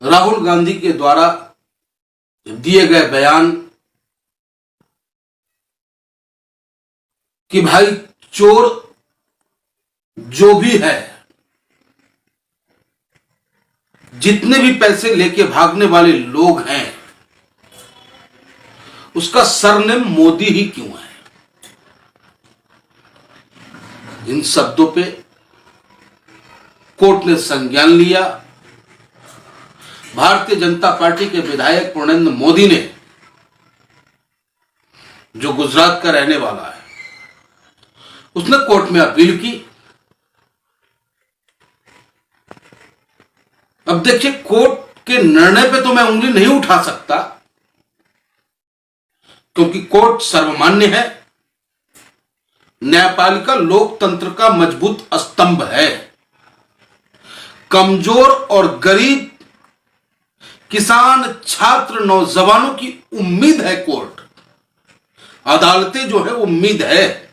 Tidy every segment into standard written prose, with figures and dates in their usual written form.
राहुल गांधी के द्वारा दिए गए बयान कि भाई चोर जो भी है, जितने भी पैसे लेके भागने वाले लोग हैं, उसका सरनेम मोदी ही क्यों है। इन शब्दों पे कोर्ट ने संज्ञान लिया। भारतीय जनता पार्टी के विधायक प्रणेंद्र मोदी ने, जो गुजरात का रहने वाला है, उसने कोर्ट में अपील की। अब देखिए, कोर्ट के निर्णय पे तो मैं उंगली नहीं उठा सकता, क्योंकि कोर्ट सर्वमान्य है। न्यायपालिका लोकतंत्र का मजबूत स्तंभ है। कमजोर और गरीब, किसान, छात्र, नौजवानों की उम्मीद है कोर्ट। अदालतें जो है उम्मीद है।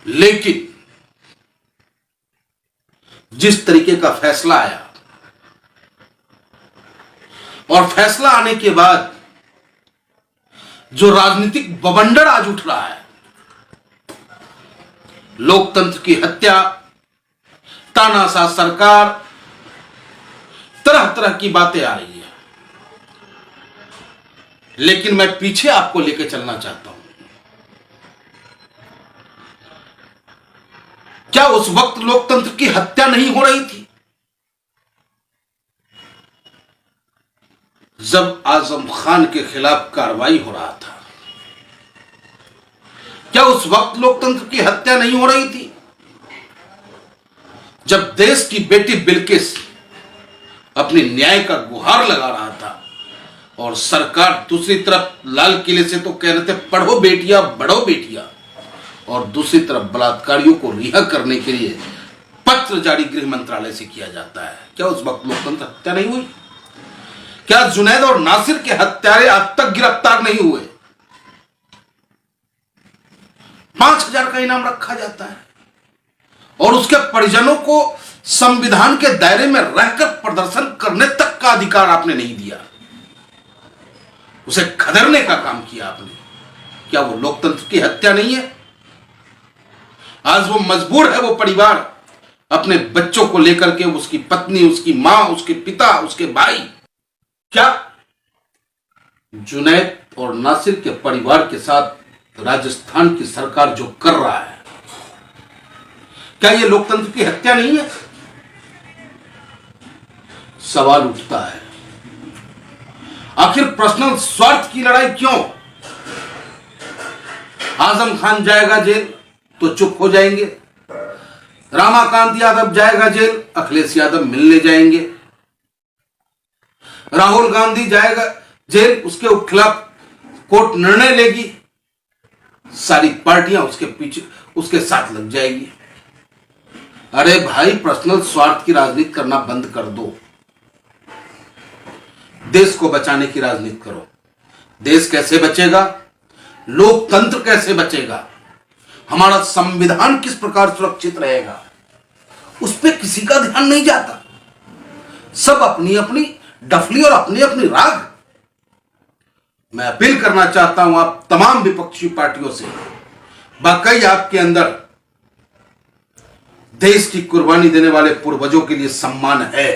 लेकिन जिस तरीके का फैसला आया, और फैसला आने के बाद जो राजनीतिक बवंडर आज उठ रहा है, लोकतंत्र की हत्या, तानाशाह सरकार, तरह तरह की बातें आ रही है। लेकिन मैं पीछे आपको लेकर चलना चाहता हूं। क्या उस वक्त लोकतंत्र की हत्या नहीं हो रही थी? जब आजम खान के खिलाफ कार्रवाई हो रहा था, क्या उस वक्त लोकतंत्र की हत्या नहीं हो रही थी? जब देश की बेटी बिल्किस अपने न्याय का गुहार लगा रहा था और सरकार दूसरी तरफ लाल किले से तो कह रहे थे पढ़ो बेटियां, बढ़ो बेटियां, और दूसरी तरफ बलात्कारियों को रिहा करने के लिए पत्र जारी गृह मंत्रालय से किया जाता है। क्या उस वक्त लोकतंत्र हत्या नहीं हुई? क्या जुनैद और नासिर के हत्यारे आज तक गिरफ्तार नहीं हुए? 5,000 का इनाम रखा जाता है और उसके परिजनों को संविधान के दायरे में रहकर प्रदर्शन करने तक का अधिकार आपने नहीं दिया। उसे खदेड़ने का काम किया आपने। क्या वो लोकतंत्र की हत्या नहीं है? आज वो मजबूर है, वो परिवार, अपने बच्चों को लेकर के, उसकी पत्नी, उसकी मां, उसके पिता, उसके भाई। क्या जुनैद और नासिर के परिवार के साथ राजस्थान की सरकार जो कर रहा है, क्या यह लोकतंत्र की हत्या नहीं है? सवाल उठता है, आखिर पर्सनल स्वार्थ की लड़ाई क्यों? आजम खान जाएगा जेल तो चुप हो जाएंगे, रामाकांत यादव जाएगा जेल, अखिलेश यादव मिलने जाएंगे, राहुल गांधी जाएगा जेल, उसके खिलाफ कोर्ट निर्णय लेगी, सारी पार्टियां उसके पीछे, उसके साथ लग जाएगी। अरे भाई, पर्सनल स्वार्थ की राजनीति करना बंद कर दो। देश को बचाने की राजनीति करो। देश कैसे बचेगा? लोकतंत्र कैसे बचेगा? हमारा संविधान किस प्रकार सुरक्षित रहेगा? उस पर किसी का ध्यान नहीं जाता। सब अपनी अपनी डफली और अपनी अपनी राग। मैं अपील करना चाहता हूं आप तमाम विपक्षी पार्टियों से, वाकई आपके अंदर देश की कुर्बानी देने वाले पूर्वजों के लिए सम्मान है,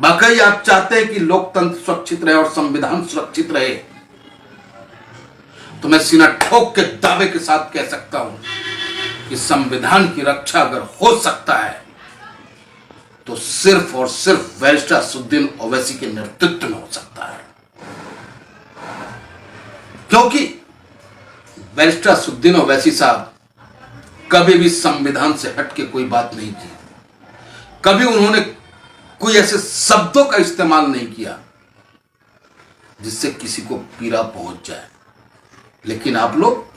वाकई आप चाहते हैं कि लोकतंत्र सुरक्षित रहे और संविधान सुरक्षित रहे, तो मैं सीना ठोक के दावे के साथ कह सकता हूं कि संविधान की रक्षा अगर हो सकता है तो सिर्फ और सिर्फ बैरिस्टर असदुद्दीन ओवैसी के नेतृत्व में हो सकता है। क्योंकि बैरिस्टर असदुद्दीन ओवैसी साहब कभी भी संविधान से हट के कोई बात नहीं की। कभी उन्होंने कोई ऐसे शब्दों का इस्तेमाल नहीं किया जिससे किसी को पीड़ा पहुंच जाए। लेकिन आप लोग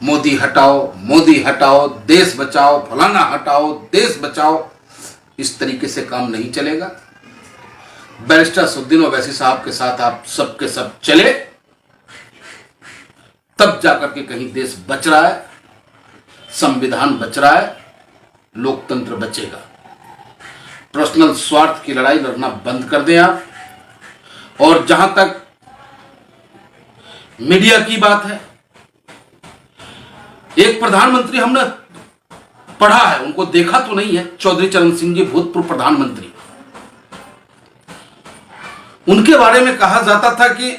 मोदी हटाओ, मोदी हटाओ, देश बचाओ, फलाना हटाओ, देश बचाओ, इस तरीके से काम नहीं चलेगा। बैरिस्टर असदुद्दीन ओवैसी साहब के साथ आप सबके सब चले, तब जाकर के कहीं देश बच रहा है, संविधान बच रहा है, लोकतंत्र बचेगा। पर्सनल स्वार्थ की लड़ाई लड़ना बंद कर दें आप। और जहां तक मीडिया की बात है, एक प्रधानमंत्री हमने पढ़ा है, उनको देखा तो नहीं है, चौधरी चरण सिंह जी भूतपूर्व प्रधानमंत्री, उनके बारे में कहा जाता था कि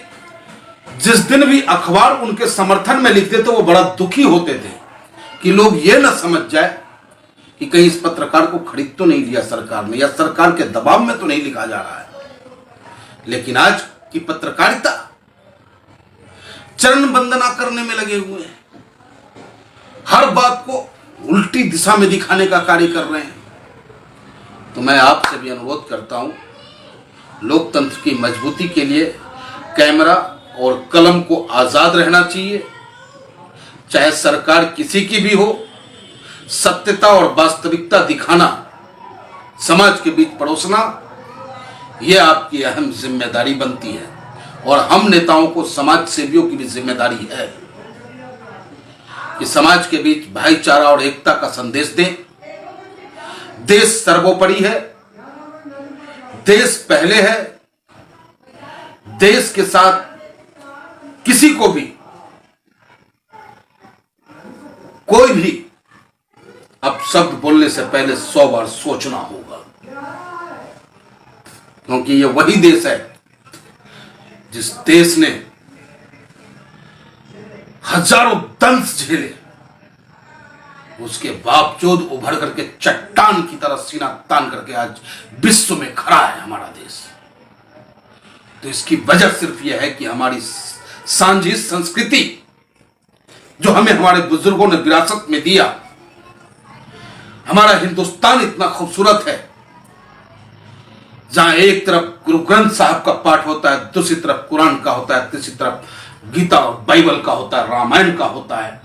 जिस दिन भी अखबार उनके समर्थन में लिखते थे वो बड़ा दुखी होते थे कि लोग ये ना समझ जाए कि कहीं इस पत्रकार को खरीद तो नहीं लिया सरकार ने, या सरकार के दबाव में तो नहीं लिखा जा रहा है। लेकिन आज की पत्रकारिता चरण वंदना करने में लगे हुए हैं, हर बात को उल्टी दिशा में दिखाने का कार्य कर रहे हैं। तो मैं आपसे भी अनुरोध करता हूं, लोकतंत्र की मजबूती के लिए कैमरा और कलम को आजाद रहना चाहिए, चाहे सरकार किसी की भी हो। सत्यता और वास्तविकता दिखाना, समाज के बीच परोसना, यह आपकी अहम जिम्मेदारी बनती है। और हम नेताओं को, समाज सेवियों की भी जिम्मेदारी है कि समाज के बीच भाईचारा और एकता का संदेश दें। देश सर्वोपरि है, देश पहले है, देश के साथ किसी को भी, कोई भी अब शब्द बोलने से पहले 100 बार सोचना होगा, क्योंकि ये वही देश है जिस देश ने हजारों दंश झेले, उसके बावजूद उभर करके चट्टान की तरह सीना तान करके आज विश्व में खड़ा है हमारा देश। तो इसकी वजह सिर्फ यह है कि हमारी सांझी संस्कृति जो हमें हमारे बुजुर्गों ने विरासत में दिया। हमारा हिंदुस्तान इतना खूबसूरत है, जहां एक तरफ गुरु ग्रंथ साहब का पाठ होता है, दूसरी तरफ कुरान का होता है, तीसरी तरफ गीता और बाइबल का होता है, रामायण का होता है।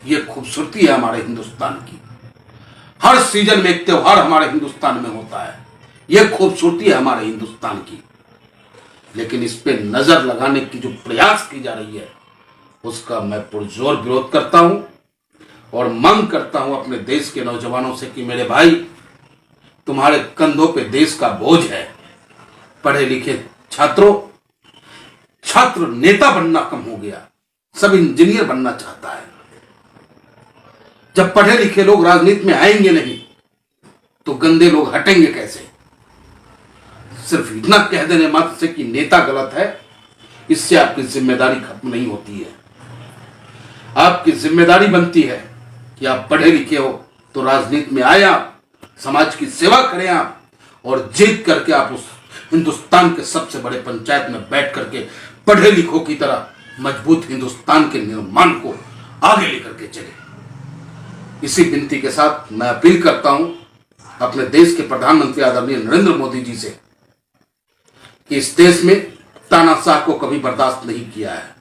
यह खूबसूरती है हमारे हिंदुस्तान की। हर सीजन में एक त्योहार हमारे हिंदुस्तान में होता है, यह खूबसूरती है हमारे हिंदुस्तान की। लेकिन इस पे नजर लगाने की जो प्रयास की जा रही है, उसका मैं पुरजोर विरोध करता हूं और मांग करता हूं अपने देश के नौजवानों से कि मेरे भाई, तुम्हारे कंधों पे देश का बोझ है। पढ़े लिखे छात्र नेता बनना कम हो गया, सब इंजीनियर बनना चाहता है। जब पढ़े लिखे लोग राजनीति में आएंगे नहीं तो गंदे लोग हटेंगे कैसे? सिर्फ इतना कह देने मात्र से कि नेता गलत है, इससे आपकी जिम्मेदारी खत्म नहीं होती है। आपकी जिम्मेदारी बनती है कि आप पढ़े लिखे हो तो राजनीति में आए, आप समाज की सेवा करें आप, और जीत करके आप उस हिंदुस्तान के सबसे बड़े पंचायत में बैठ करके पढ़े लिखों की तरह मजबूत हिंदुस्तान के निर्माण को आगे लेकर के चले। इसी विनती के साथ मैं अपील करता हूं अपने देश के प्रधानमंत्री आदरणीय नरेंद्र मोदी जी से कि इस देश में तानाशाह को कभी बर्दाश्त नहीं किया है,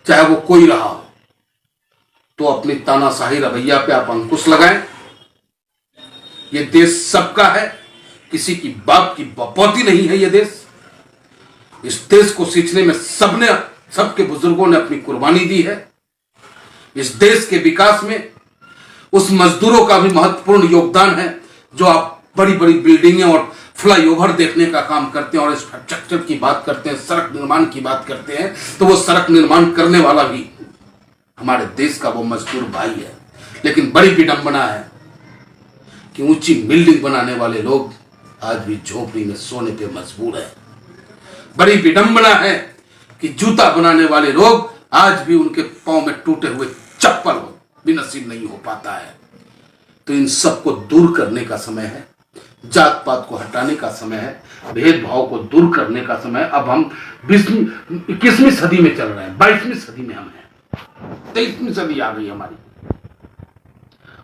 चाहे वो कोई रहा हो। तो अपनी तानाशाही रवैया पे आप अंकुश लगाएं। ये देश सबका है, किसी की बाप की बपौती नहीं है ये देश। इस देश को सींचने में सबके बुजुर्गों ने अपनी कुर्बानी दी है। इस देश के विकास में उस मजदूरों का भी महत्वपूर्ण योगदान है जो आप बड़ी बड़ी बिल्डिंगें और फ्लाईओवर देखने का काम करते हैं और इंफ्रास्ट्रक्चर की बात करते हैं, सड़क निर्माण की बात करते हैं, तो वो सड़क निर्माण करने वाला भी हमारे देश का वो मजदूर भाई है। लेकिन बड़ी विडंबना है कि ऊंची बिल्डिंग बनाने वाले लोग आज भी झोपड़ी में सोने पे मजबूर है। बड़ी विडंबना है कि जूता बनाने वाले लोग आज भी उनके पांव में टूटे हुए चप्पल भी नसीब नहीं हो पाता है। तो इन सबको दूर करने का समय है, जात पात को हटाने का समय है, भेदभाव को दूर करने का समय। अब हम 21वीं सदी में चल रहे हैं, 22वीं सदी में हम हैं, 23वीं सदी आ गई हमारी,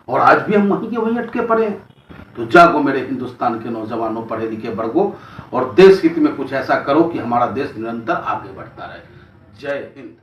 और आज भी हम वहीं के वहीं अटके पड़े हैं। तो जागो मेरे हिंदुस्तान के नौजवानों, पढ़े लिखे वर्गों, और देश हित में कुछ ऐसा करो कि हमारा देश निरंतर आगे बढ़ता रहे। जय हिंद।